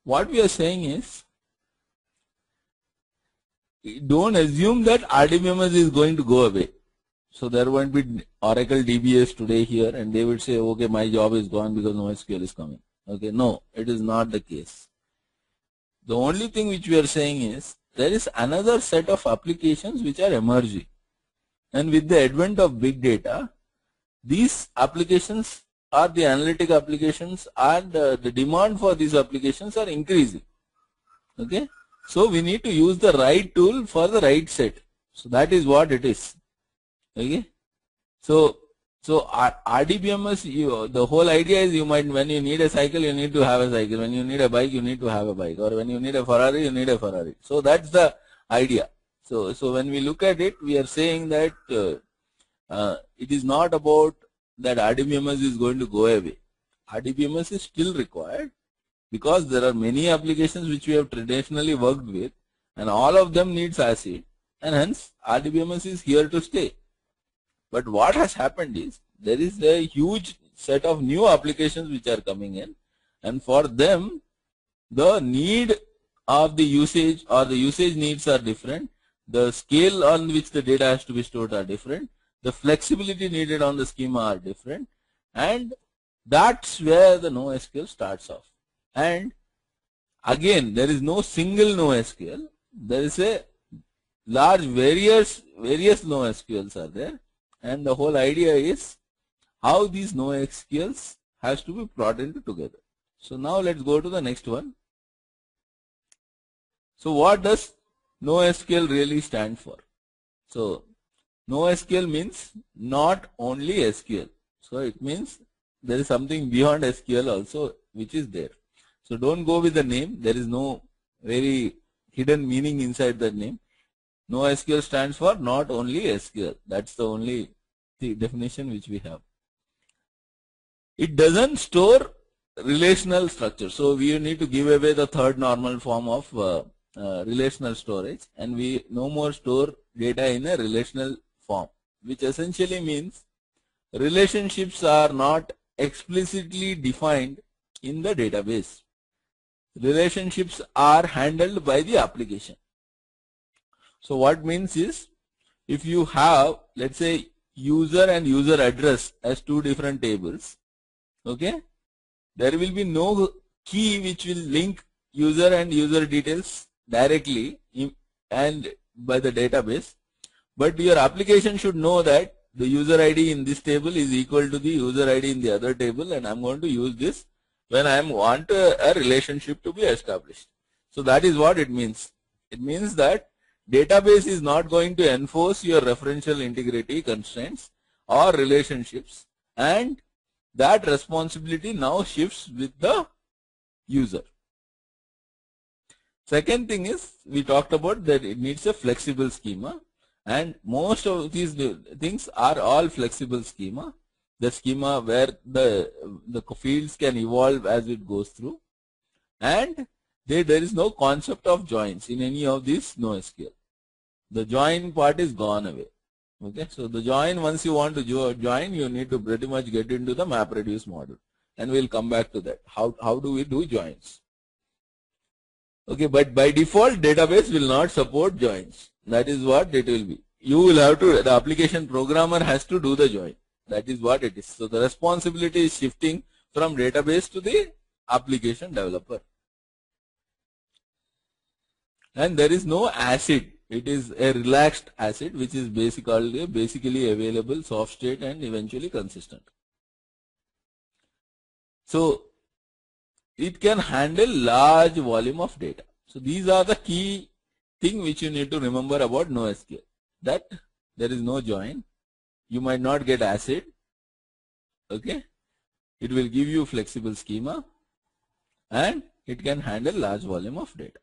what we are saying is, don't assume that RDBMS is going to go away. So there won't be Oracle DBS today here and they would say, okay, my job is gone because NoSQL is coming. Okay, no, it is not the case. The only thing which we are saying is, there is another set of applications which are emerging. And with the advent of big data, these applications or the analytic applications and the demand for these applications are increasing. Okay, so we need to use the right tool for the right set. So that is what it is. Okay, so RDBMS, the whole idea is, you might, when you need a cycle, you need to have a cycle. When you need a bike, you need to have a bike. Or when you need a Ferrari, you need a Ferrari. So that's the idea. So when we look at it, we are saying that it is not about that RDBMS is going to go away. RDBMS is still required because there are many applications which we have traditionally worked with, and all of them needs ACID, and hence RDBMS is here to stay. But what has happened is, there is a huge set of new applications which are coming in, and for them the need of the usage or the usage needs are different, the scale on which the data has to be stored are different, the flexibility needed on the schema are different, and that's where the NoSQL starts off. And again, there is no single NoSQL, there is a large various NoSQLs are there, and the whole idea is how these NoSQLs has to be brought into together. So now let's go to the next one. So what does NoSQL really stand for? So NoSQL means not only SQL. So it means there is something beyond SQL also which is there. So don't go with the name. There is no very hidden meaning inside that name. NoSQL stands for not only SQL. That's the only definition which we have. It doesn't store relational structure. So we need to give away the third normal form of relational storage, and we no more store data in a relational form, which essentially means relationships are not explicitly defined in the database. Relationships are handled by the application. So what means is, if you have, let's say, user and user address as two different tables, okay, there will be no key which will link user and user details directly and by the database, but your application should know that the user ID in this table is equal to the user ID in the other table, and I'm going to use this when I want a relationship to be established. So that is what it means. It means that database is not going to enforce your referential integrity constraints or relationships, and that responsibility now shifts with the user. Second thing is, we talked about that it needs a flexible schema, and most of these things are all flexible schema. The schema where the fields can evolve as it goes through, and there is no concept of joins in any of these NoSQL. The join part is gone away. Okay, so the join, once you want to join, you need to pretty much get into the MapReduce model, and we'll come back to that. How do we do joins? Okay, but by default, database will not support joins. That is what it will be. You will have to, the application programmer has to do the join. That is what it is. So the responsibility is shifting from database to the application developer. And there is no ACID. It is a relaxed ACID, which is basically available, soft state, and eventually consistent. So it can handle large volume of data. So these are the key thing which you need to remember about NoSQL. That there is no join. You might not get ACID. Okay, it will give you flexible schema, and it can handle large volume of data.